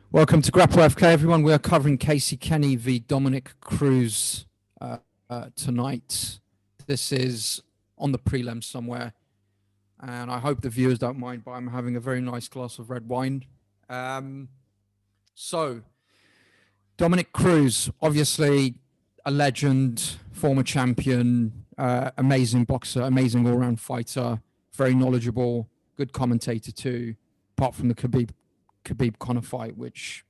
Welcome to Grapple FK, everyone. We are covering Casey Kenny v Dominick Cruz tonight. This is on the prelims somewhere, and I hope the viewers don't mind, but I'm having a very nice glass of red wine. So, Dominick Cruz, obviously a legend, former champion, amazing boxer, amazing all-round fighter, very knowledgeable, good commentator too, apart from the Khabib Conor fight, which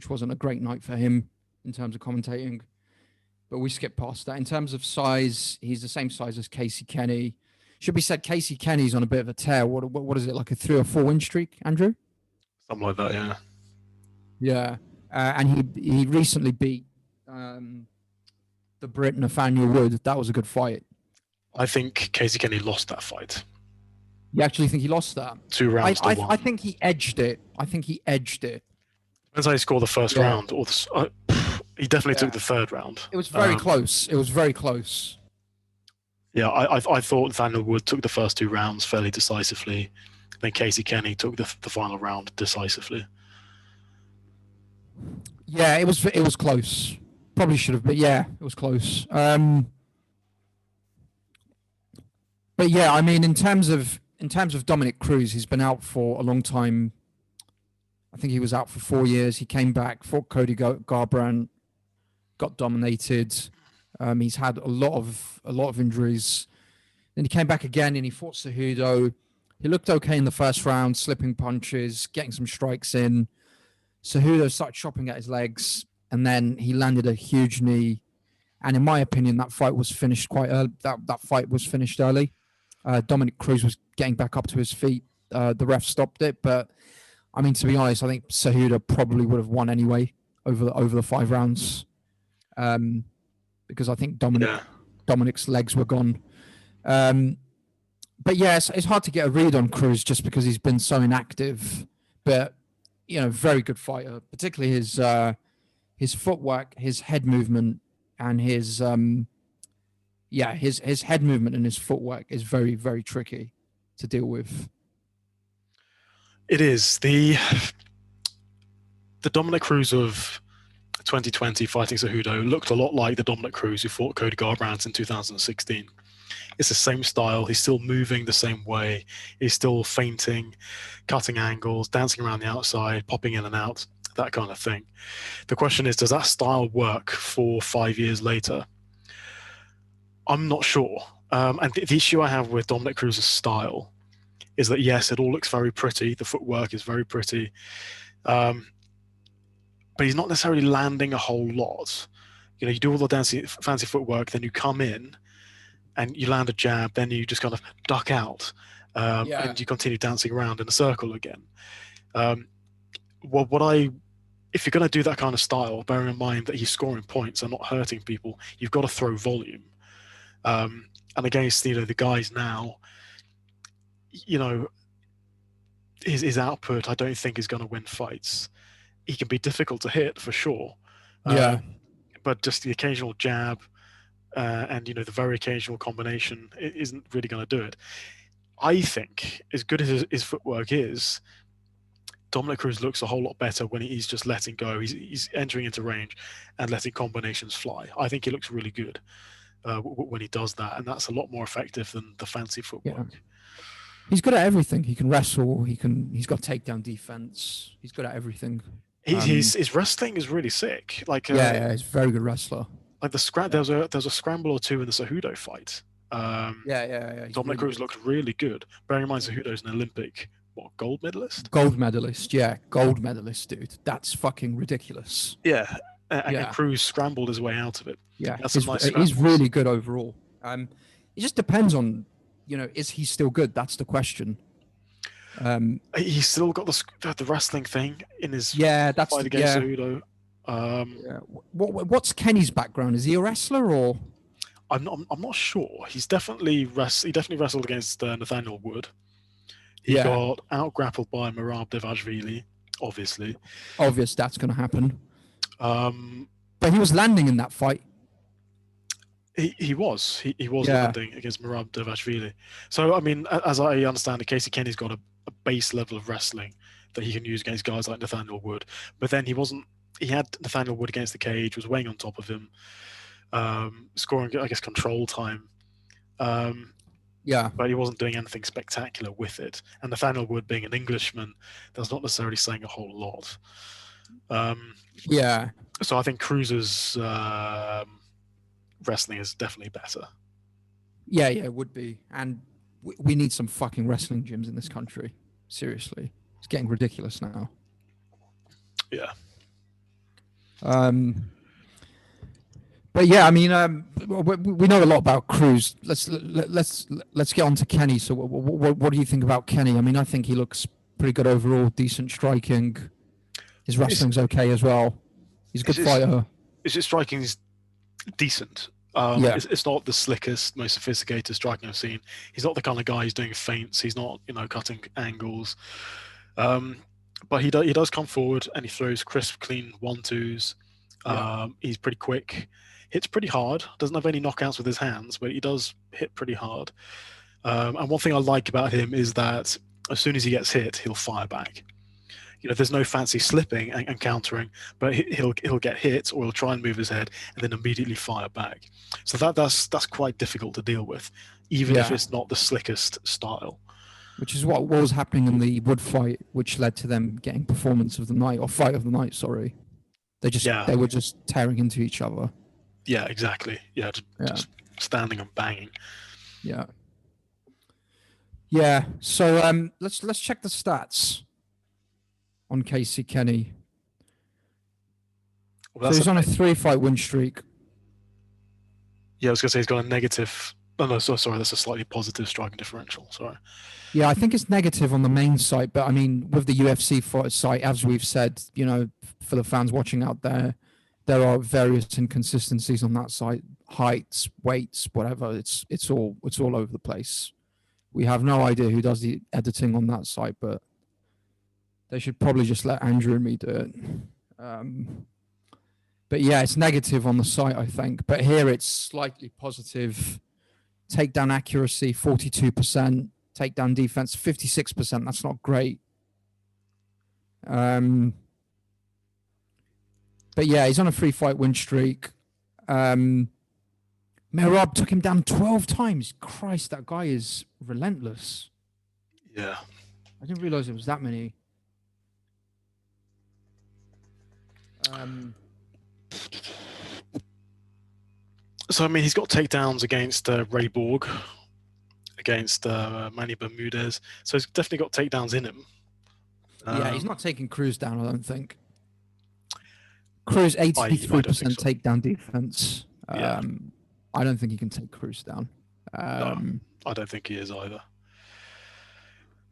wasn't a great night for him in terms of commentating, but we skipped past that. In terms of size, he's the same size as Casey Kenny. Should be said, Casey Kenny's on a bit of a tear. What is it, like a 3 or 4 win streak, Andrew? Something like that, yeah. Yeah, and he recently beat the Brit Nathaniel Wood. That was a good fight. I think Casey Kenny lost that fight. You actually think he lost that? 2 rounds to 1. I think he edged it. Depends how he scored the first round. Or he definitely took the third round. It was very close. It was very close. Yeah, I thought Nathaniel Wood took the first 2 rounds fairly decisively. Then Casey Kenny took the final round decisively. Yeah, it was close. Probably should have, but yeah, it was close. But yeah, I mean, in terms of Dominick Cruz, he's been out for a long time. I think he was out for 4 years. He came back, fought Cody Garbrandt, got dominated. He's had a lot of injuries. Then he came back again and he fought Cejudo. He looked okay in the first round, slipping punches, getting some strikes in. Cejudo started chopping at his legs, and then he landed a huge knee. And in my opinion, that fight was finished quite early. That fight was finished early. Dominick Cruz was getting back up to his feet. The ref stopped it, but I mean, to be honest, I think Cejudo probably would have won anyway over the 5 rounds, because I think Dominick's legs were gone. But yeah, it's hard to get a read on Cruz just because he's been so inactive. But very good fighter, particularly his footwork, his head movement, and his head movement and his footwork is very, very tricky to deal with. It is. The Dominick Cruz of 2020 fighting Cejudo looked a lot like the Dominick Cruz who fought Cody Garbrandt in 2016. It's the same style. He's still moving the same way. He's still feinting, cutting angles, dancing around the outside, popping in and out, that kind of thing. The question is, does that style work 4 or 5 years later? I'm not sure. And the issue I have with Dominick Cruz's style is that, yes, it all looks very pretty. The footwork is very pretty. But he's not necessarily landing a whole lot. You do all the fancy footwork, then you come in and you land a jab, then you just kind of duck out, and you continue dancing around in a circle again. If you're going to do that kind of style, bearing in mind that he's scoring points and not hurting people, you've got to throw volume. And against the guys now, his output I don't think is going to win fights. He can be difficult to hit for sure. But just the occasional jab and the very occasional combination isn't really going to do it. I think as good as his footwork is, Dominick Cruz looks a whole lot better when he's just letting go. He's entering into range and letting combinations fly. I think he looks really good when he does that, and that's a lot more effective than the fancy footwork. Yeah. He's good at everything. He can wrestle. He's got takedown defense. He's good at everything. His wrestling is really sick. Like he's a very good wrestler. Like there was a scramble or 2 in the Cejudo fight. Dominick Cruz looked really good. Bearing in mind Cejudo's an Olympic gold medalist. Gold medalist, dude. That's fucking ridiculous. Yeah, and Cruz scrambled his way out of it. Yeah, he's really good overall. It just depends on, is he still good? That's the question. He's still got the wrestling thing in his fight against Cejudo. What's Kenny's background? Is he a wrestler or? I'm not sure. He definitely wrestled against Nathaniel Wood. He got out grappled by Merab Devashvili, obviously. Obvious that's going to happen. But he was landing in that fight. He was landing against Merab Devashvili. So I mean, as I understand it, Casey Kenny's got a base level of wrestling that he can use against guys like Nathaniel Wood. But then he had Nathaniel Wood against the cage, was weighing on top of him, scoring, I guess, control time. Yeah. But he wasn't doing anything spectacular with it. And Nathaniel Wood, being an Englishman, that's not necessarily saying a whole lot. Yeah. So I think Cruz's wrestling is definitely better. Yeah, it would be. And we need some fucking wrestling gyms in this country. Seriously. It's getting ridiculous now. Yeah. But yeah, I mean, we know a lot about Cruz. Let's get on to Kenny. So, what do you think about Kenny? I mean, I think he looks pretty good overall. Decent striking. His wrestling's okay as well. He's a good fighter. His striking's decent. Yeah. It's not the slickest, most sophisticated striking I've seen. He's not the kind of guy who's doing feints. He's not, cutting angles. But he does come forward and he throws crisp, clean 1-2s. He's pretty quick. Hits pretty hard. Doesn't have any knockouts with his hands, but he does hit pretty hard. And one thing I like about him is that as soon as he gets hit, he'll fire back. There's no fancy slipping and countering, but he'll get hit or he'll try and move his head and then immediately fire back. So that's quite difficult to deal with, even if it's not the slickest style. Which is what was happening in the Wood fight, which led to them getting performance of the night, or fight of the night. Sorry, they were just tearing into each other. Yeah, exactly. Yeah, just standing and banging. Yeah. Yeah. So let's check the stats on Casey Kenny. Well, so he's on a 3-fight win streak. Yeah, I was gonna say he's got a negative. Oh no, sorry, that's a slightly positive striking differential. Sorry. Yeah, I think it's negative on the main site, but I mean, with the UFC fight site, as we've said, for the fans watching out there, there are various inconsistencies on that site, heights, weights, whatever. It's all over the place. We have no idea who does the editing on that site, but they should probably just let Andrew and me do it. But yeah, it's negative on the site, I think. But here it's slightly positive. Takedown accuracy, 42%. Takedown defense, 56%. That's not great. But yeah, he's on a 3-fight win streak. Merab took him down 12 times. Christ, that guy is relentless. Yeah. I didn't realize it was that many. So, I mean, he's got takedowns against Ray Borg, against Manny Bermudez. So he's definitely got takedowns in him. Yeah, he's not taking Cruz down, I don't think. Cruz, 83% takedown defense. I don't think he can take Cruz down. No, I don't think he is either.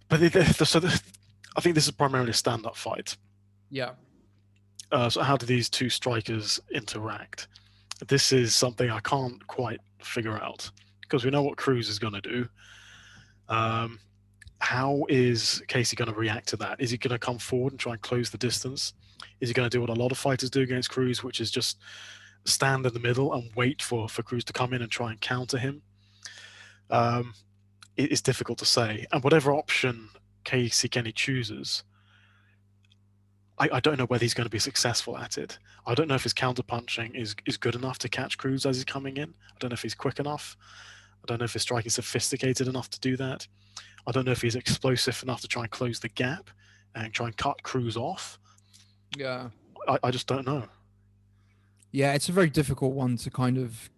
But I think this is primarily a stand-up fight. Yeah. So how do these two strikers interact? This is something I can't quite figure out because we know what Cruz is going to do. How is Casey going to react to that? Is he going to come forward and try and close the distance? Is he going to do what a lot of fighters do against Cruz, which is just stand in the middle and wait for Cruz to come in and try and counter him? It's difficult to say. And whatever option Casey Kenny chooses, I don't know whether he's going to be successful at it. I don't know if his counter-punching is good enough to catch Cruz as he's coming in. I don't know if he's quick enough. I don't know if his striking is sophisticated enough to do that. I don't know if he's explosive enough to try and close the gap and try and cut Cruz off. Yeah. I just don't know. Yeah, it's a very difficult one to kind of...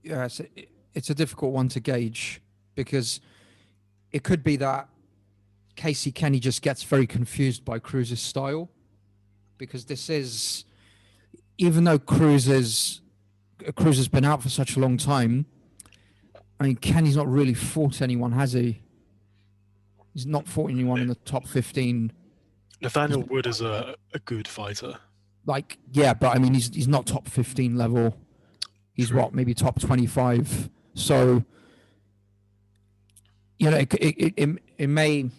Yeah, it's a difficult one to gauge because it could be that Casey Kenny just gets very confused by Cruz's style because this is... Even though Cruz has been out for such a long time, I mean, Kenny's not really fought anyone, has he? He's not fought anyone in the top 15. Nathaniel Wood is a good fighter. Like, yeah, but I mean, he's not top 15 level. He's True. what, maybe top 25. So, it may...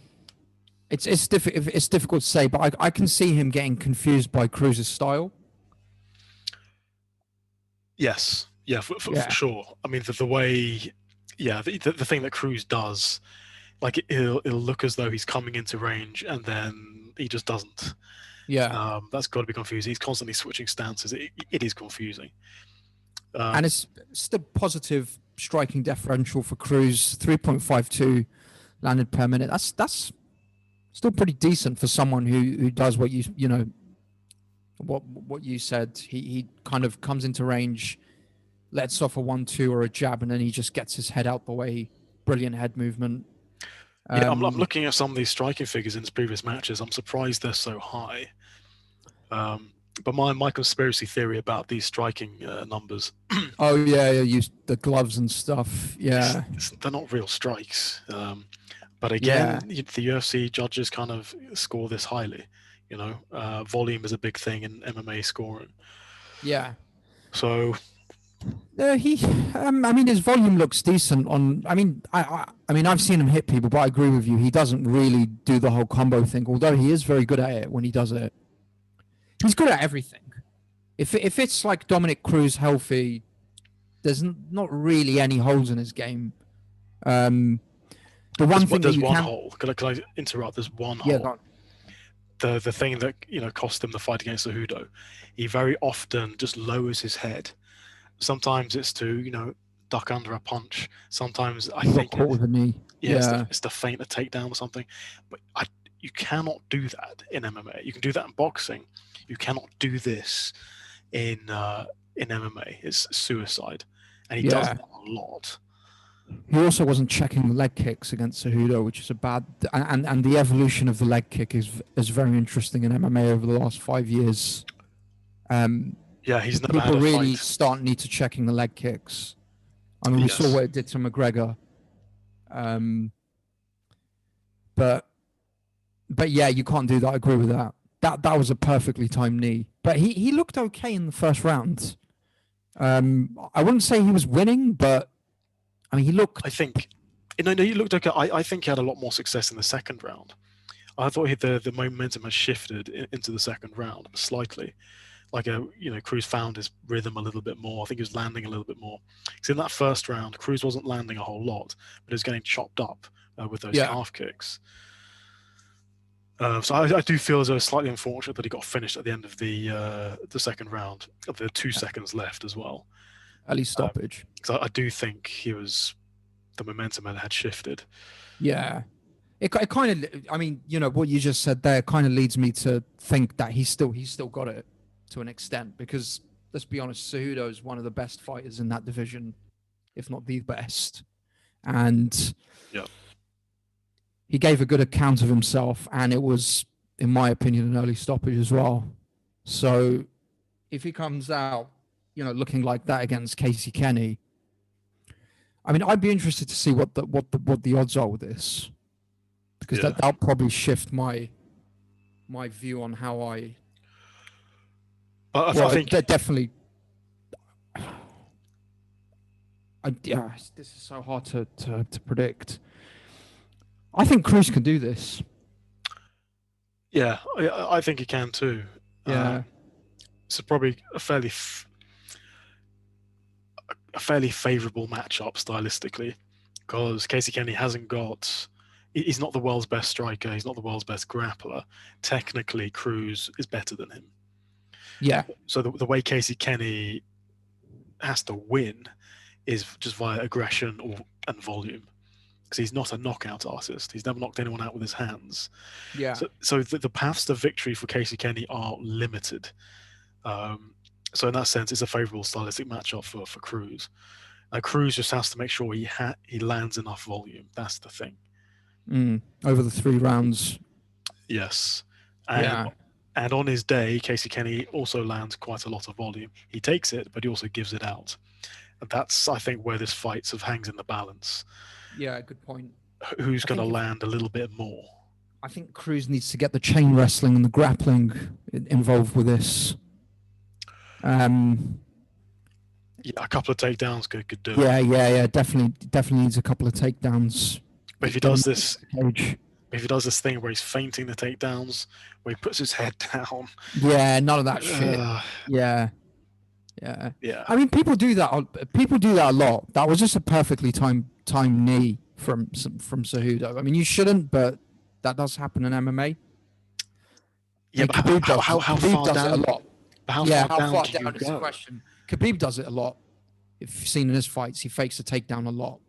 It's difficult to say, but I can see him getting confused by Cruz's style. Yes, yeah, for sure. I mean, the way, the thing that Cruz does Like it'll look as though he's coming into range, and then he just doesn't. Yeah. That's got to be confusing. He's constantly switching stances. It is confusing. And it's still positive striking differential for Cruz, 3.52 landed per minute. That's still pretty decent for someone who does what you know what you said. He kind of comes into range, lets off a 1-2 or a jab, and then he just gets his head out the way. Brilliant head movement. Yeah, I'm looking at some of these striking figures in his previous matches. I'm surprised they're so high. But my conspiracy theory about these striking numbers. Oh yeah, use the gloves and stuff. Yeah, they're not real strikes. But again, the UFC judges kind of score this highly. You know, volume is a big thing in MMA scoring. Yeah. So. I mean, his volume looks decent. I mean, I've seen him hit people, but I agree with you. He doesn't really do the whole combo thing. Although he is very good at it when he does it. He's good at everything. If it's like Dominick Cruz healthy, there's not really any holes in his game. The one thing there's one hole. Can I interrupt? There's one hole. Yeah. The thing that cost him the fight against Cejudo, he very often just lowers his head. Sometimes it's to duck under a punch. Sometimes I think caught with a knee. It's to feint a takedown or something. But you cannot do that in MMA. You can do that in boxing. You cannot do this in MMA. It's suicide, and he does that a lot. He also wasn't checking the leg kicks against Cejudo, which is a bad. And the evolution of the leg kick is very interesting in MMA over the last 5 years. Yeah, he's never had a people really fight. start need to checking the leg kicks. I mean, we saw what it did to McGregor. But yeah, you can't do that. I agree with that. That was a perfectly timed knee. But he looked okay in the first round. I wouldn't say he was winning, but I mean, he looked. I think, he looked okay. I think he had a lot more success in the second round. I thought the momentum had shifted into the second round slightly. Like Cruz found his rhythm a little bit more. I think he was landing a little bit more. Because in that first round, Cruz wasn't landing a whole lot, but he was getting chopped up with those calf kicks. So I do feel as though it's slightly unfortunate that he got finished at the end of the second round. There 2 seconds left as well. Early stoppage. Because I do think the momentum had shifted. Yeah. It kind of, I mean, what you just said there kind of leads me to think that he's still got it to an extent, because let's be honest, Cejudo is one of the best fighters in that division, if not the best. And he gave a good account of himself, and it was, in my opinion, an early stoppage as well. So if he comes out, looking like that against Casey Kenny, I mean, I'd be interested to see what the odds are with this, because that'll probably shift my view on how I think definitely. This is so hard to predict. I think Cruz can do this. Yeah, I think he can too. Yeah, it's probably a fairly favourable matchup stylistically, because Casey Kenny he's not the world's best striker. He's not the world's best grappler. Technically, Cruz is better than him. Yeah. So the way Casey Kenny has to win is just via aggression and volume, because he's not a knockout artist. He's never knocked anyone out with his hands. Yeah. So the paths to victory for Casey Kenny are limited. So in that sense, it's a favourable stylistic matchup for Cruz. Cruz just has to make sure he lands enough volume. That's the thing. Over the 3 rounds. Yes. And on his day, Casey Kenny also lands quite a lot of volume. He takes it, but he also gives it out. And that's, I think, where this fight sort of hangs in the balance. Yeah, good point. Who's going to land a little bit more? I think Cruz needs to get the chain wrestling and the grappling involved with this. Yeah, a couple of takedowns could do it. Yeah. Definitely needs a couple of takedowns. But if he does this thing where he's feinting the takedowns, where he puts his head down. Yeah, none of that shit. Yeah. I mean, people do that a lot. That was just a perfectly timed knee. from Cejudo. I mean, you shouldn't, but that does happen in MMA. Yeah, And but Khabib how far does down? it a lot. How Yeah, far how down far can you down is the go? question. Khabib does it a lot. If you've seen in his fights, he fakes a takedown a lot.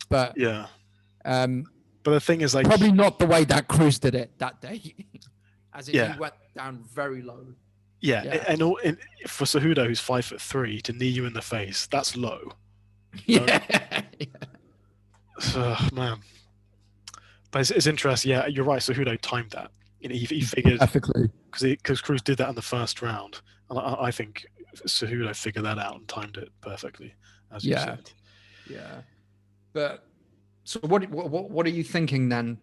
But Yeah, um, but the thing is, like, probably not the way that Cruz did it that day. As in, he yeah, went down very low. yeah, Yeah. and for Cejudo, who's 5'3", to knee you in the face, that's low. No? Yeah. Man, but it's interesting. Yeah, you're right. Cejudo timed that. He figured Perfectly. because Cruz did that in the first round, and I think Cejudo figured that out and timed it perfectly, as you said. Yeah. But so what are you thinking then,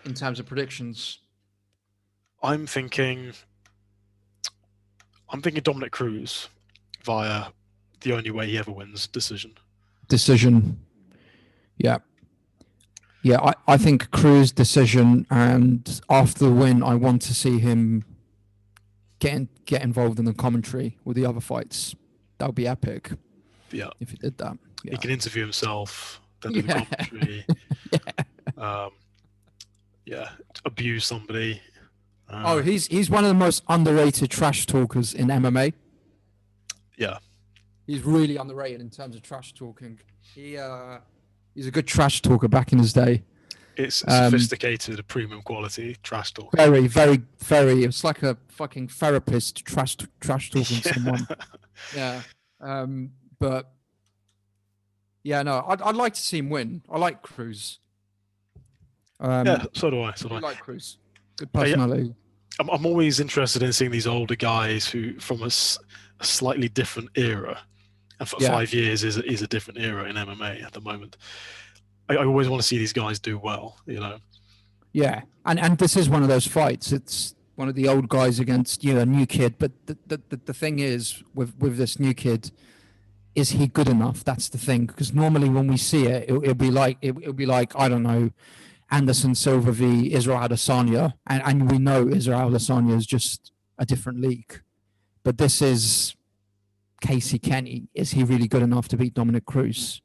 in terms of predictions? I'm thinking Dominick Cruz via the only way he ever wins decision. Yeah. Yeah, I think Cruz decision, and after the win, I want to see him get involved in the commentary with the other fights. That would be epic. Yeah, if he did that. Yeah. He can interview himself, then do the commentary. Abuse somebody. He's one of the most underrated trash talkers in MMA. Yeah, he's really underrated in terms of trash talking. He's a good trash talker back in his day. It's sophisticated, premium quality trash talk. Very, very, very. It's like a fucking therapist trash talking someone. Yeah. But yeah, no, I'd like to see him win. I like Cruz. Yeah, so do I. I like Cruz. Good personality. I'm always interested in seeing these older guys who from a slightly different era, and for 5 years is a different era in MMA at the moment. I always want to see these guys do well, you know. Yeah, and this is one of those fights. It's one of the old guys against a new kid. But the thing is with this new kid, is he good enough? That's the thing. Because normally when we see it, it'll be like I don't know, Anderson Silva v Israel Adesanya, and we know Israel Adesanya is just a different league. But this is Casey Kenny. Is he really good enough to beat Dominick Cruz?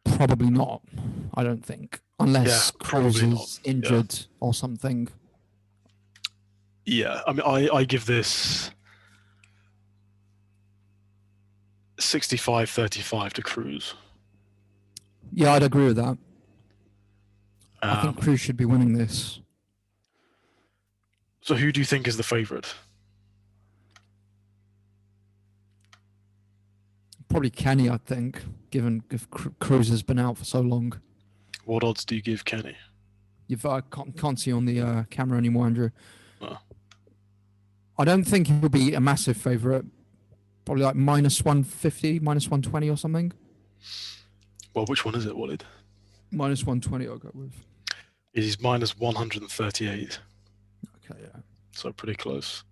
Probably not. I don't think, unless Cruz is injured or something. Yeah, I mean, I give this 65-35 to Cruz. Yeah, I'd agree with that. I think Cruz should be winning this. So who do you think is the favorite? Probably Kenny, I think, given if Cruz has been out for so long. What odds do you give Kenny? I can't see on the camera anymore, Andrew. Oh. I don't think he would be a massive favourite. Probably like -150, -120 or something. Well, which one is it, Walid? -120 I'll go with. He's -138. Okay, yeah. So pretty close.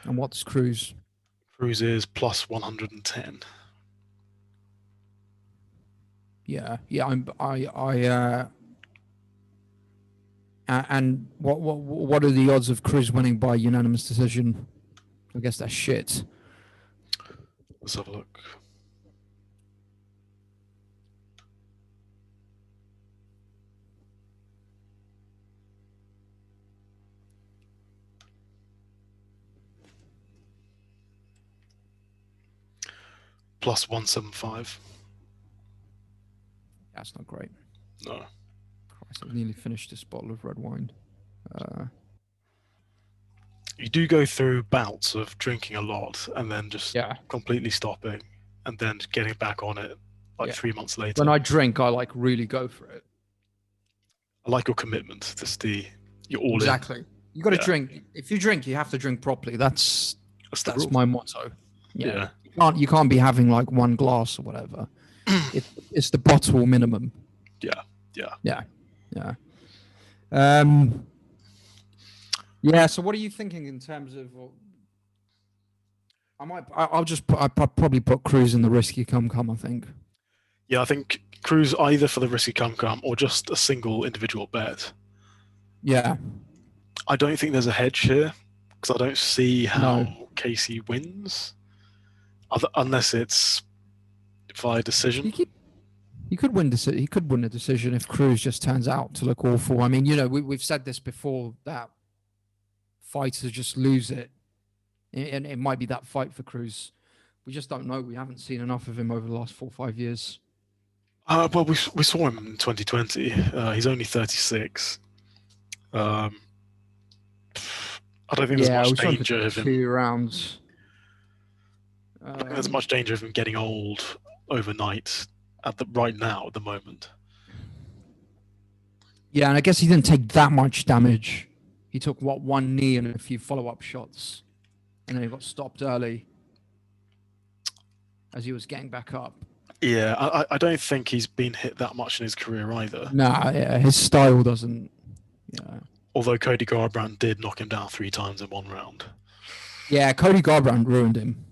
And what's Cruz? Cruz is +110. Yeah. And what are the odds of Cruz winning by unanimous decision? I guess that's shit. Let's have a look. +175. That's not great. No. Christ, I've nearly finished this bottle of red wine. You do go through bouts of drinking a lot and then just completely stopping and then getting back on it 3 months later. When I drink, I really go for it. I like your commitment. You're all exactly. in. You got to drink. If you drink, you have to drink properly. That's my motto. Yeah. You can't be having like one glass or whatever. It's the bottle minimum. Yeah. So what are you thinking in terms of? I'll probably put Cruz in the risky come. I think. Yeah, I think Cruz either for the risky come or just a single individual bet. Yeah. I don't think there's a hedge here because I don't see how Casey wins, unless it's via decision. He could win. He could win a decision if Cruz just turns out to look awful. I mean, we've said this before that fighters just lose it, and it might be that fight for Cruz. We just don't know. We haven't seen enough of him over the last 4 or 5 years. Well, we saw him in 2020. He's only 36. I don't think there's much danger of him. 2 rounds. I don't think there's much danger of him getting old overnight right now at the moment. Yeah, and I guess he didn't take that much damage. He took 1 knee and a few follow-up shots, and then he got stopped early as he was getting back up. Yeah, I don't think he's been hit that much in his career either. Nah, yeah, his style doesn't. Yeah. Although Cody Garbrandt did knock him down 3 times in 1 round. Yeah, Cody Garbrandt ruined him.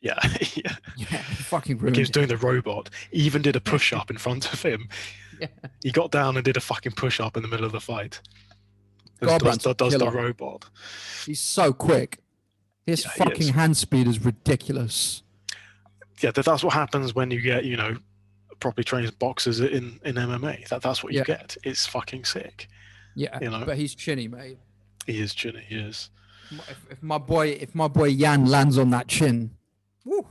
Yeah, yeah, he fucking ruined him. He was doing the robot. He even did a push-up in front of him. Yeah. He got down and did a fucking push-up in the middle of the fight. Does the robot. He's so quick. His fucking hand speed is ridiculous. Yeah, that's what happens when you get, properly trained boxers in MMA. That's what you get. It's fucking sick. Yeah, but he's chinny, mate. He is chinny. He is. If my boy Yan lands on that chin, woo.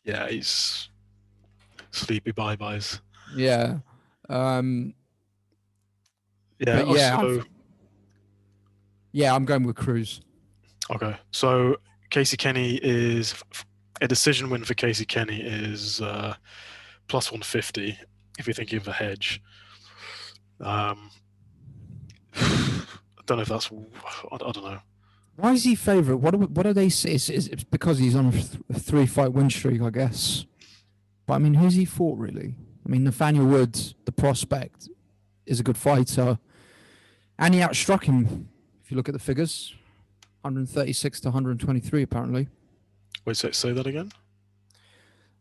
Yeah, he's sleepy bye-byes. Yeah. I'm going with Cruz. Okay, so Casey Kenny is a decision win for Casey Kenny is plus 150 if you're thinking of a hedge. I don't know if that's. I don't know. Why is he favourite? What are they say? It's because he's on a 3-fight win streak, I guess. But I mean, who's he fought really? I mean, Nathaniel Woods, the prospect, is a good fighter, and he outstruck him. If you look at the figures, 136 to 123 apparently. Wait, say that again?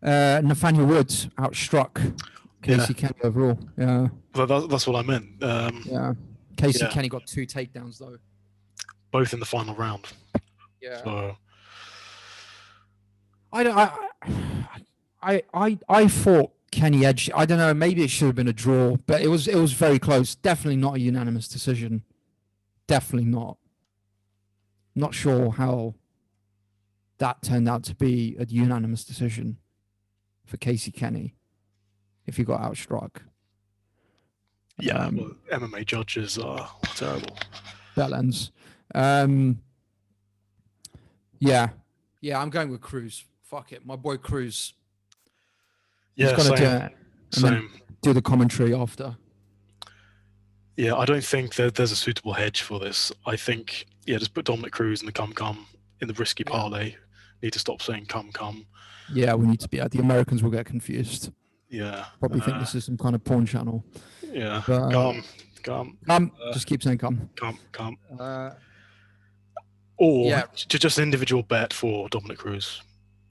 Nathaniel Woods outstruck Casey Kenny overall. Yeah. Well, that's what I meant. Yeah. Casey Kenny got 2 takedowns though. Both in the final round. Yeah. So. I thought Kenny edged. I don't know. Maybe it should have been a draw, but it was very close. Definitely not a unanimous decision. Definitely not. Not sure how that turned out to be a unanimous decision for Casey Kenny if he got outstruck. Yeah, well, MMA judges are terrible. Bellends. Yeah, I'm going with Cruz. Fuck it, my boy Cruz. Yeah, he's gonna same. Do the commentary after. Yeah, I don't think that there's a suitable hedge for this. I think just put Dominick Cruz in the come in the risky parlay. Need to stop saying come. Yeah, we need to be. The Americans will get confused. Yeah, probably think this is some kind of porn channel. Yeah, but, come. Just keep saying come. Or just an individual bet for Dominick Cruz.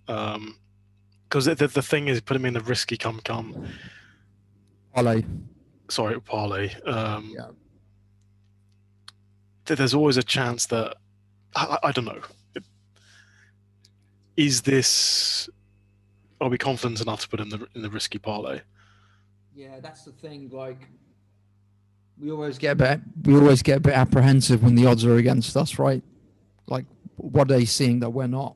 Because the thing is, put him in the risky come parlay. Sorry, parlay. There's always a chance that I don't know. Are we confident enough to put in the risky parlay? Yeah, that's the thing. Like, we always get a bit apprehensive when the odds are against us, right? Like, what are they seeing that we're not?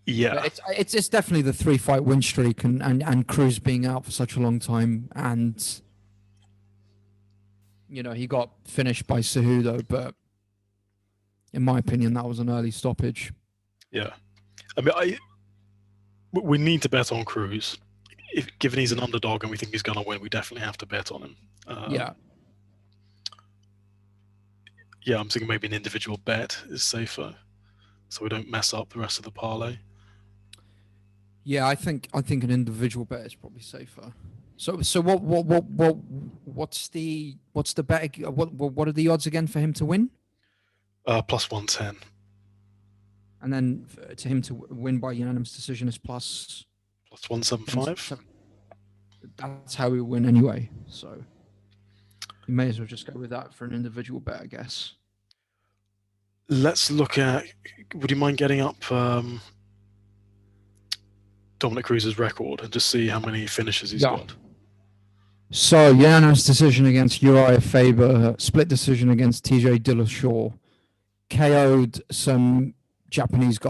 Yeah, but it's definitely the 3-fight win streak and Cruz being out for such a long time, and he got finished by Cejudo, but in my opinion, that was an early stoppage. Yeah, I mean, we need to bet on Cruz. Given he's an underdog and we think he's going to win, we definitely have to bet on him. Yeah, I'm thinking maybe an individual bet is safer, so we don't mess up the rest of the parlay. Yeah, I think an individual bet is probably safer. So what's the bet? What are the odds again for him to win? Plus 110. And then to him to win by unanimous decision is plus 175. That's how we win anyway. So you may as well just go with that for an individual bet, I guess. Let's look at. Would you mind getting up Dominick Cruz's record and just see how many finishes he's got. So, unanimous decision against Uriah Faber, split decision against TJ Dillashaw, KO'd some Japanese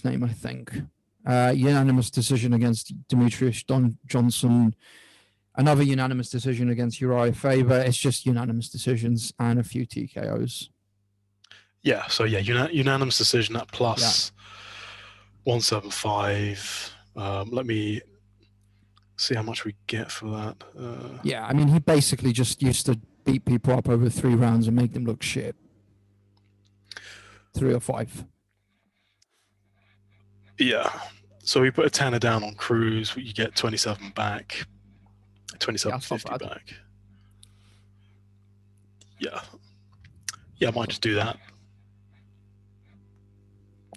name, I think. Unanimous decision against Demetrius Johnson, another unanimous decision against Uriah Faber. It's just unanimous decisions and a few TKOs. Yeah, so unanimous decision at plus 175. Let me see how much we get for that. I mean, he basically just used to beat people up over 3 rounds and make them look shit. 3 or 5. Yeah. So we put a tenner down on Cruz, you get 27 back. 27.50 back. Yeah. Yeah, I might just do that.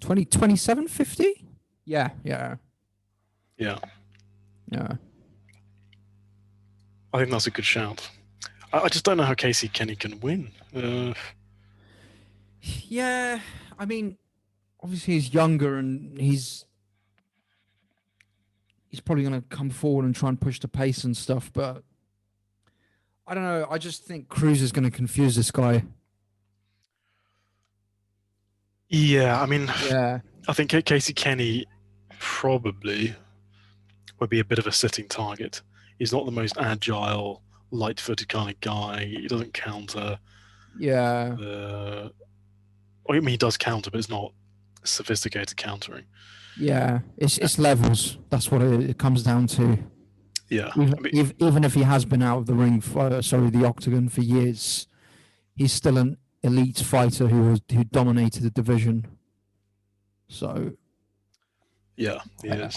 27.50? Yeah. I think that's a good shout. I just don't know how Casey Kenny can win. Yeah, I mean, obviously he's younger and he's probably going to come forward and try and push the pace and stuff, but I don't know. I just think Cruz is going to confuse this guy. Yeah, I mean, I think Casey Kenny probably would be a bit of a sitting target. He's not the most agile, light-footed kind of guy. He doesn't counter. Yeah. I mean, he does counter, but it's not sophisticated countering. Yeah, it's levels. That's what it comes down to. Yeah. Even if he has been out of the ring, the octagon for years, he's still an elite fighter who dominated the division. So. Yeah, he is.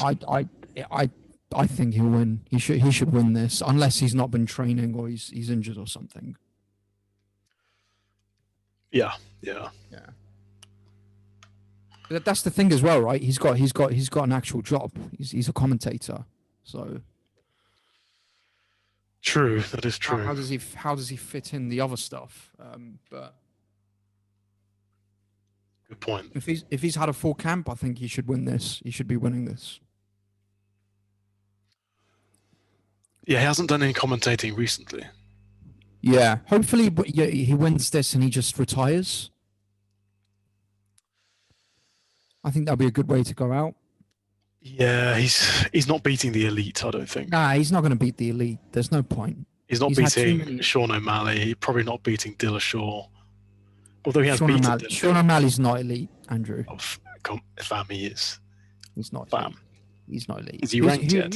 I think he'll win. He should win this, unless he's not been training or he's injured or something. Yeah. That's the thing as well, right? He's got an actual job. He's a commentator, so. True, that is true. How does he fit in the other stuff? But. Good point. If he's had a full camp, I think he should win this. He should be winning this. Yeah, he hasn't done any commentating recently. Yeah, hopefully he wins this and he just retires. I think that'll be a good way to go out. Yeah, he's not beating the elite, I don't think. Nah, he's not going to beat the elite. There's no point. He's not beating Sean O'Malley, probably not beating Dillashaw. Although he has beaten Dillashaw. Sean O'Malley's not elite, Andrew. Oh, fam, he is. He's not fam. Elite. He's not elite. Is he ranked yet?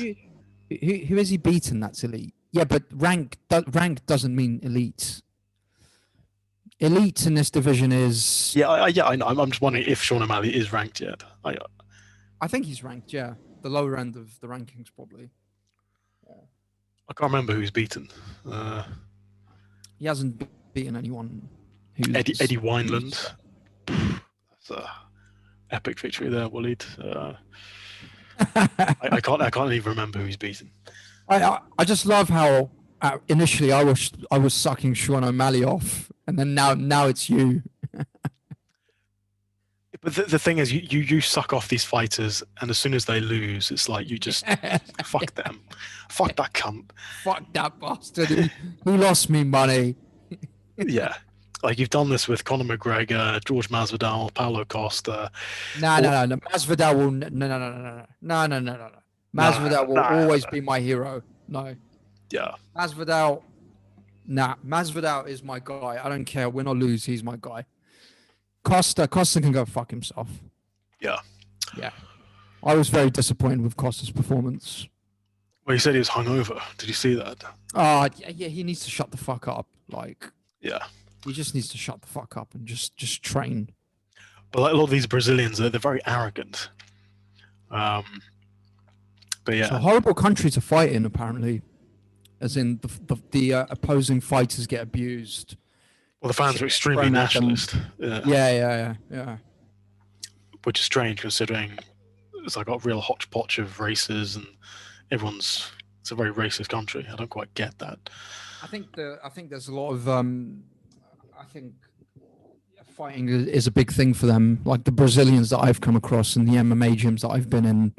Who has he beaten that's elite? Yeah, but rank doesn't mean elite. Elite in this division is... Yeah, I know. I'm just wondering if Sean O'Malley is ranked yet. I think he's ranked, yeah. The lower end of the rankings, probably. Yeah. I can't remember who he's beaten. He hasn't beaten anyone. Eddie Wineland. That's an epic victory there, Waleed. I can't even remember who he's beaten. I just love how initially I was sucking Sean O'Malley off, and then now it's you. But the thing is, you suck off these fighters, and as soon as they lose, it's like you just fuck them, fuck that cunt, fuck that bastard who lost me money. Yeah. Like you've done this with Conor McGregor, George Masvidal, Paulo Costa. No. Masvidal will no. Masvidal will always be my hero. No. Yeah. Masvidal. Masvidal is my guy. I don't care, win or lose. He's my guy. Costa can go fuck himself. Yeah. I was very disappointed with Costa's performance. Well, he said he was hungover. Did you see that? Oh, yeah. He needs to shut the fuck up. Yeah. He just needs to shut the fuck up and just train. But like a lot of these Brazilians, they're very arrogant. But yeah, it's a horrible country to fight in, apparently. As in the opposing fighters get abused. Well, the fans are extremely nationalist. Yeah. Which is strange considering it's like a real hodgepodge of races and it's a very racist country. I don't quite get that. I think there's a lot of I think fighting is a big thing for them. Like the Brazilians that I've come across in the MMA gyms that I've been in,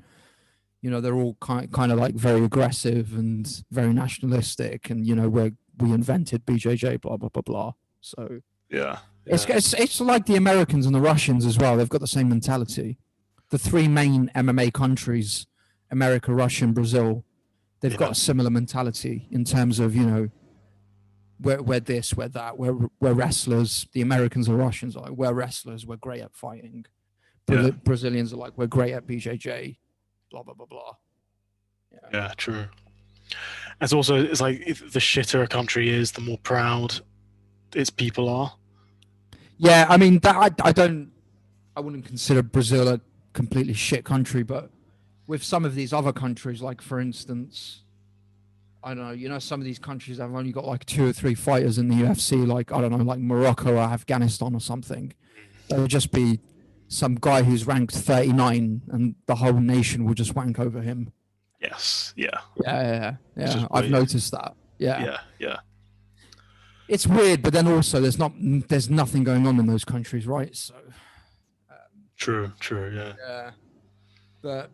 you know, they're all kind of like very aggressive and very nationalistic, and you know, we invented BJJ, blah blah blah blah. So Yeah. it's like the Americans and the Russians as well. They've got the same mentality. The three main MMA countries, America, Russia, and Brazil, they've got a similar mentality in terms of, you know, we're this, we're that, we're wrestlers. The Americans and Russians are like, we're wrestlers, we're great at fighting. Brazilians are like, we're great at BJJ, blah blah blah blah. Yeah, true. It's also, it's like, the shitter a country is, the more proud its people are. Yeah, I mean, that I wouldn't consider Brazil a completely shit country, but with some of these other countries, like for instance, I don't know, you know, some of these countries have only got like 2 or 3 fighters in the UFC, like, I don't know, like Morocco or Afghanistan or something. There would just be some guy who's ranked 39 and the whole nation will just wank over him. Yes, yeah. Yeah. I've noticed that. Yeah. It's weird, but then also there's nothing going on in those countries, right? So True, yeah. Yeah. But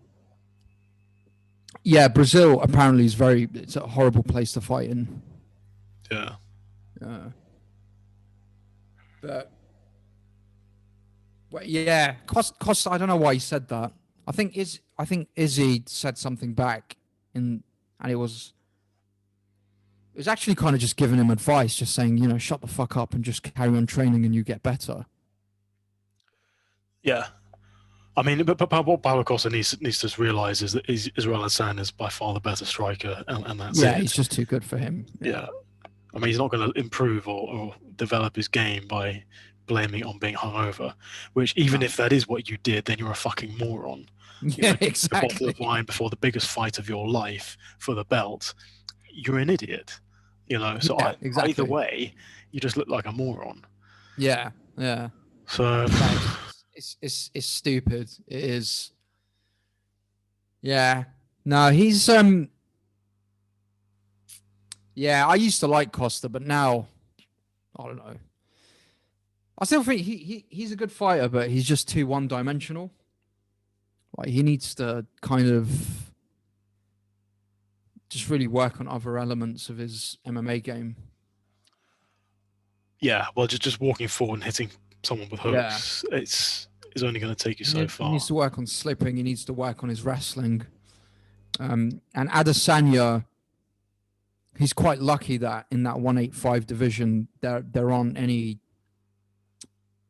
yeah, Brazil apparently is it's a horrible place to fight in. Yeah. But well, yeah, Costa, I don't know why he said that. I think Izzy said something back and it was actually kind of just giving him advice, just saying, you know, shut the fuck up and just carry on training and you get better. Yeah. I mean, but what Paulo Costa needs to realise is that Israel Adesanya is by far the better striker, and that's it. Yeah, he's just too good for him. Yeah. I mean, he's not going to improve or develop his game by blaming it on being hungover, which even if that is what you did, then you're a fucking moron. Yeah, exactly. A bottle of wine before the biggest fight of your life for the belt, you're an idiot. You know, so exactly. Either way, you just look like a moron. Yeah. So it's stupid. It is. Yeah. No, he's yeah, I used to like Costa, but now I don't know. I still think he's a good fighter, but he's just too one-dimensional. Like, he needs to kind of just really work on other elements of his MMA game. Yeah, well, just walking forward and hitting someone with hooks, it's only going to take you so far. He needs to work on slipping. He needs to work on his wrestling. And Adesanya, he's quite lucky that in that 185 division, there aren't any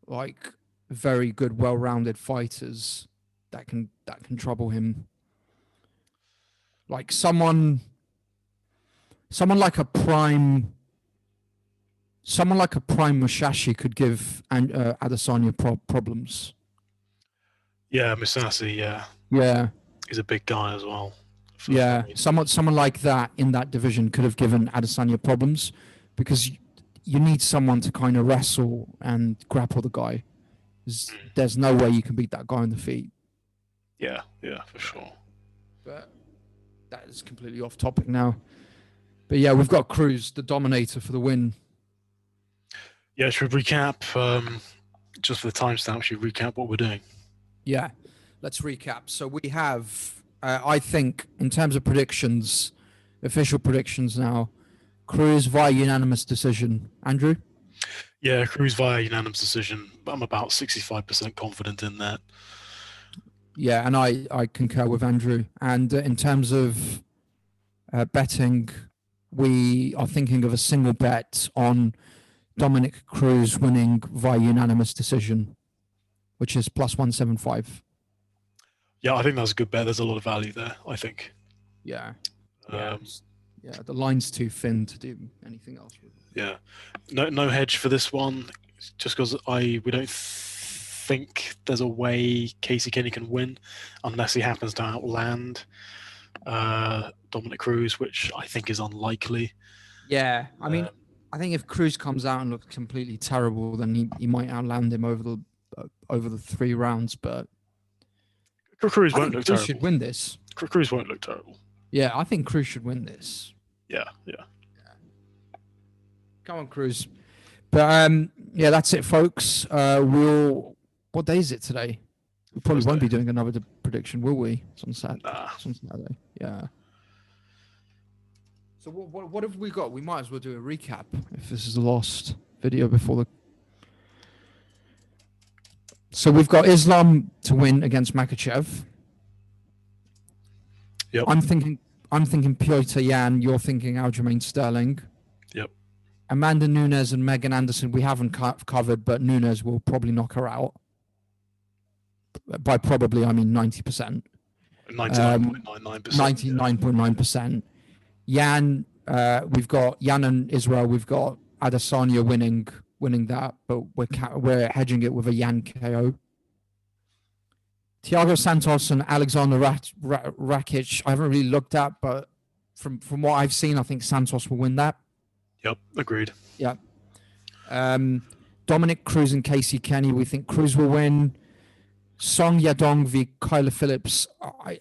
like very good, well-rounded fighters that can trouble him. Like someone like a prime Musashi could give Adesanya problems. Yeah, Musashi. Yeah, he's a big guy as well. Yeah, someone like that in that division could have given Adesanya problems, because you need someone to kind of wrestle and grapple the guy. There's no way you can beat that guy on the feet. Yeah, for sure. But that is completely off topic now. But yeah, we've got Cruz, the Dominator, for the win. Yeah, should we recap, just for the timestamp, should we recap what we're doing? Yeah, let's recap. So we have, I think, in terms of predictions, official predictions now, Cruz via unanimous decision. Andrew? Yeah, Cruz via unanimous decision. I'm about 65% confident in that. Yeah, and I concur with Andrew. And in terms of betting, we are thinking of a single bet on Dominick Cruz winning via unanimous decision, which is plus 175. Yeah, I think that's a good bet. There's a lot of value there, I think. Yeah. Yeah, the line's too thin to do anything else with. Yeah. No hedge for this one, just because we don't think there's a way Casey Kenny can win unless he happens to outland Dominick Cruz, which I think is unlikely. Yeah, I mean, I think if Cruz comes out and looks completely terrible, then he might outland him over the 3 rounds. But Cruz won't look terrible. Cruz should win this. Cruz won't look terrible. Yeah, I think Cruz should win this. Yeah. Come on, Cruz. But yeah, that's it, folks. What day is it today? We probably won't be doing another prediction, will we? It's on Saturday. Nah. It's on Saturday. Yeah. So what have we got? We might as well do a recap if this is the last video before the. So we've got Islam to win against Makachev. Yep. I'm thinking Piotr Jan. You're thinking Aljamain Sterling. Yep. Amanda Nunes and Megan Anderson we haven't covered, but Nunes will probably knock her out. By probably, I mean 90%. 99.99%. 99.9%. Jan, we've got Jan and Israel. We've got Adesanya winning that, but we're hedging it with a Jan KO. Thiago Santos and Alexander Rakic, I haven't really looked at, but from what I've seen, I think Santos will win that. Yep, agreed. Yeah. Dominick Cruz and Casey Kenny, we think Cruz will win. Song Yadong v Kyler Phillips.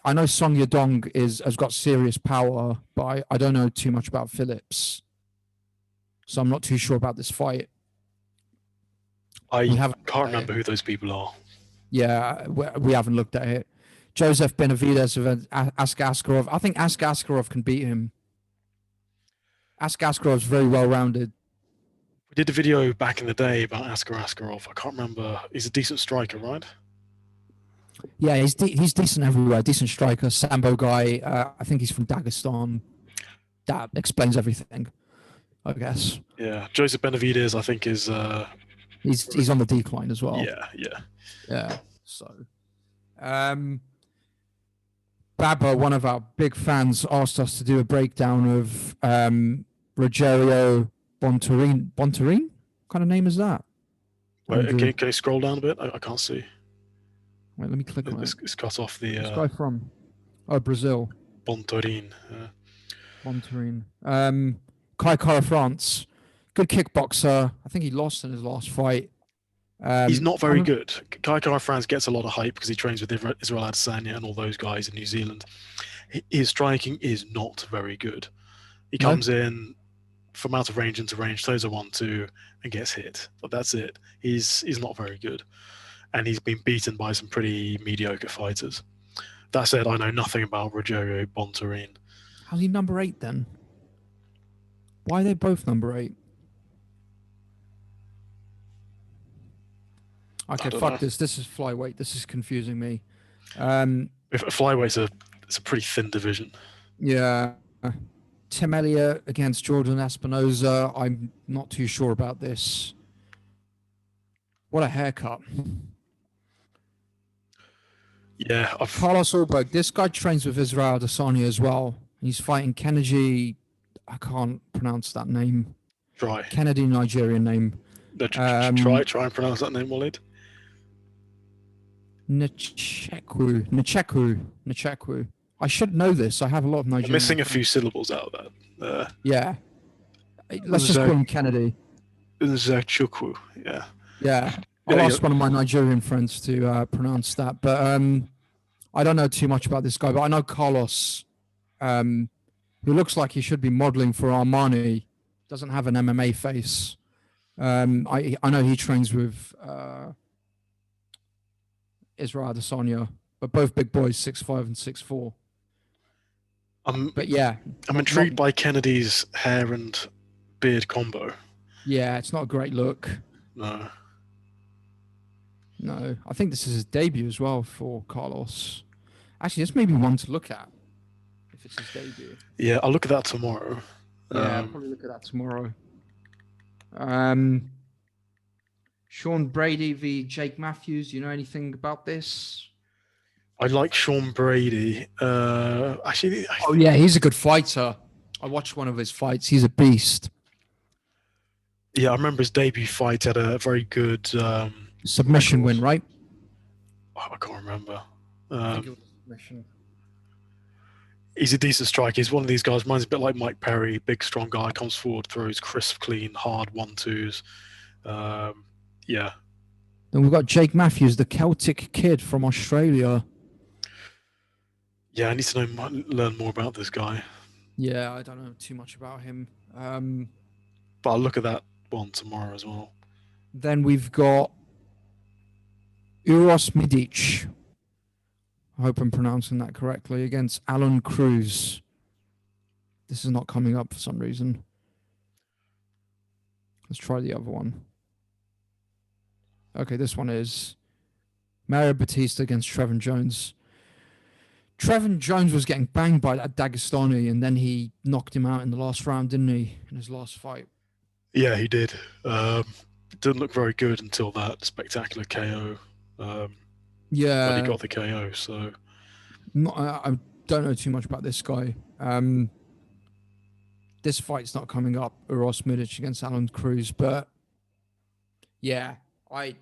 I know Song Yadong has got serious power, but I don't know too much about Phillips. So I'm not too sure about this fight. I can't remember who those people are. Yeah, we haven't looked at it. Joseph Benavidez of Askar Askarov. I think Askar Askarov can beat him. Askar Askarov's very well-rounded. We did a video back in the day about Askar Askarov. I can't remember. He's a decent striker, right? Yeah, he's decent everywhere. Decent striker, Sambo guy. I think he's from Dagestan. That explains everything, I guess. Yeah, Joseph Benavidez, I think, is... He's on the decline as well. Yeah. So, Baba, one of our big fans, asked us to do a breakdown of Rogerio Bontorin. Bontorin? What kind of name is that? Wait, can you scroll down a bit? I can't see. Wait, let me click on it. It's cut off the... This guy from... Oh, Brazil. Bontorin. Bontorin. Kai Kara France. Good kickboxer. I think he lost in his last fight. He's not very good. Kai Kara France gets a lot of hype because he trains with Israel Adesanya and all those guys in New Zealand. His striking is not very good. He comes in from out of range into range, throws a 1-2 and gets hit. But that's it. He's not very good. And he's been beaten by some pretty mediocre fighters. That said, I know nothing about Rogerio Bontorin. How's he number 8 then? Why are they both number 8? Okay, fuck this. This is flyweight. This is confusing me. If flyweight's it's a pretty thin division. Yeah. Tim Elliott against Jordan Espinoza. I'm not too sure about this. What a haircut. Yeah. Carlos Ulberg. This guy trains with Israel Adesanya as well. He's fighting Kennedy. I can't pronounce that name. Try. Kennedy, Nigerian name. Try and pronounce that name, Walid. Nchekwu. I should know this. I have a lot of Nigerian. I'm missing a few syllables out of that. Yeah. Let's just call him Kennedy. Nchekwu. Yeah. Yeah. I'll ask one of my Nigerian friends to pronounce that. But I don't know too much about this guy. But I know Carlos, who looks like he should be modeling for Armani, doesn't have an MMA face. I know he trains with Israel Adesanya, but both big boys, 6'5" and 6'4". But yeah, I'm intrigued by Kennedy's hair and beard combo. Yeah, it's not a great look. No, I think this is his debut as well for Carlos. Actually, this may be one to look at if it's his debut. Yeah, I'll look at that tomorrow. Yeah, I'll probably look at that tomorrow. Sean Brady v. Jake Matthews. You know anything about this? I like Sean Brady. Actually, he's a good fighter. I watched one of his fights. He's a beast. Yeah, I remember his debut fight had a very good submission win, right? I can't remember. I think it was submission. He's a decent striker. He's one of these guys. Mine's a bit like Mike Perry, big, strong guy, comes forward, throws crisp, clean, hard 1-2s. Yeah. Then we've got Jake Matthews, the Celtic kid from Australia. Yeah, I need to learn more about this guy. Yeah, I don't know too much about him. But I'll look at that one tomorrow as well. Then we've got Uros Midic. I hope I'm pronouncing that correctly, against Alan Cruz. This is not coming up for some reason. Let's try the other one. Okay, this one is Mario Batista against Trevin Jones. Trevin Jones was getting banged by that Dagestani, and then he knocked him out in the last round, didn't he? In his last fight. Yeah, he did. Didn't look very good until that spectacular KO. When he got the KO, so I don't know too much about this guy. This fight's not coming up, Uros Midic against Alan Cruz, but yeah, we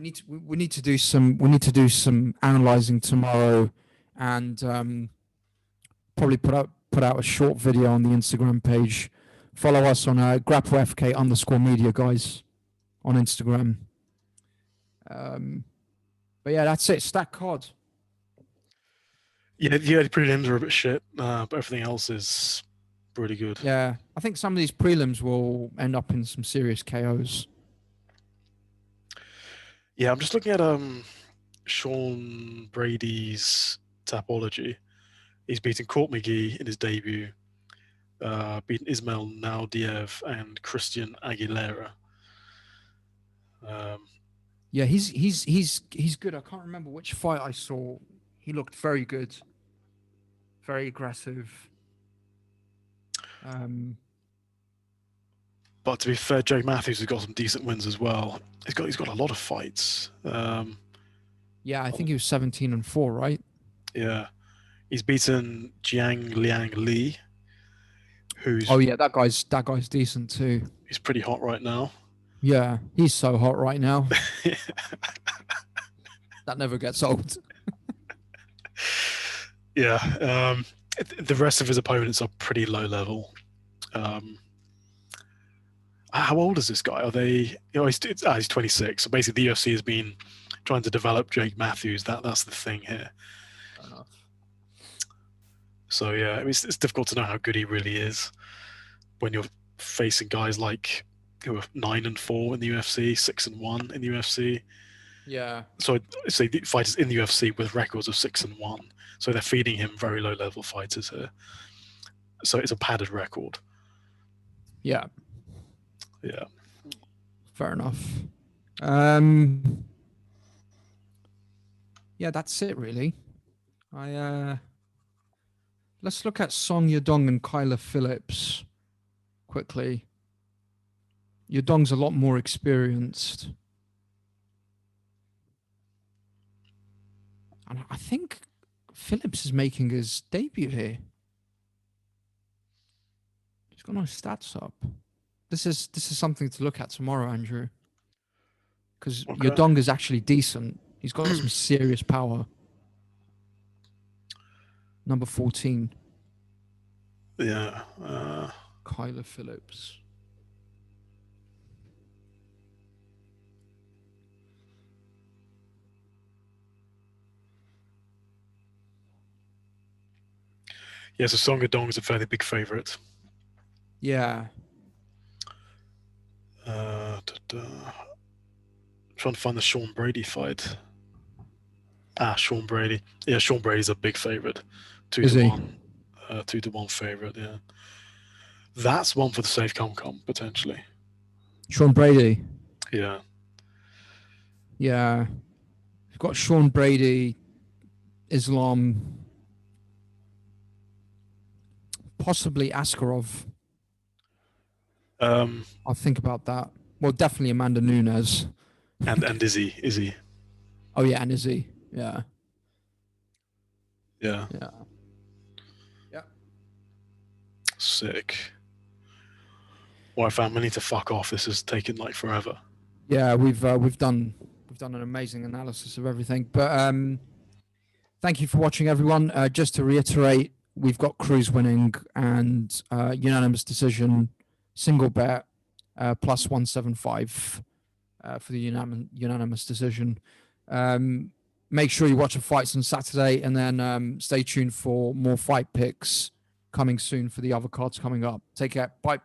need to do some analyzing tomorrow, and probably put out a short video on the Instagram page. Follow us on grapplefk_media, guys, on Instagram. But yeah, that's it. Stack card. Yeah, the prelims are a bit shit, but everything else is pretty good. Yeah, I think some of these prelims will end up in some serious KOs. Yeah, I'm just looking at Sean Brady's Tapology. He's beaten Court McGee in his debut, beaten Ismail Naudiev and Christian Aguilera. Yeah, he's good. I can't remember which fight I saw. He looked very good, very aggressive. But to be fair, Jake Matthews has got some decent wins as well. He's got a lot of fights. Yeah, I think he was 17-4, right? Yeah, he's beaten Jiang Liang Li, who's that guy's decent too. He's pretty hot right now. Yeah, he's so hot right now. That never gets old. Yeah, the rest of his opponents are pretty low level. How old is this guy? Are they? He's 26. So basically, the UFC has been trying to develop Jake Matthews. That's the thing here. Fair enough. So yeah, I mean, it's difficult to know how good he really is when you're facing guys like who are 9-4 in the UFC, 6-1 in the UFC. Yeah. So the fighters in the UFC with records of 6-1. So they're feeding him very low level fighters here. So it's a padded record. Yeah. Yeah. Fair enough. Yeah, that's it really. Let's look at Song Yadong and Kyler Phillips quickly. Yadong's a lot more experienced. And I think Phillips is making his debut here. He's got no stats up. This is something to look at tomorrow, Andrew. Because Yadong is actually decent. He's got some serious power. Number 14. Yeah. Kyler Phillips. Yeah, so Song Yadong is a fairly big favorite. Yeah. Trying to find the Sean Brady fight. Sean Brady. Yeah, Sean Brady's a big favorite. 2-1. 2-1 favorite, yeah. That's one for the safe come potentially. Sean Brady. Yeah. Yeah. We've got Sean Brady, Islam, possibly Askarov. I'll think about that. Well, definitely Amanda Nunes. And Izzy. Oh yeah, and Izzy. Yeah. Yeah. Yeah. Yeah. Sick. Well, I found we need to fuck off. This has taken like forever. Yeah, we've done an amazing analysis of everything. But thank you for watching, everyone. Just to reiterate, we've got Cruz winning and unanimous decision, single bet, plus 175 for the unanimous decision. Make sure you watch the fights on Saturday, and then stay tuned for more fight picks coming soon for the other cards coming up. Take care. Bye.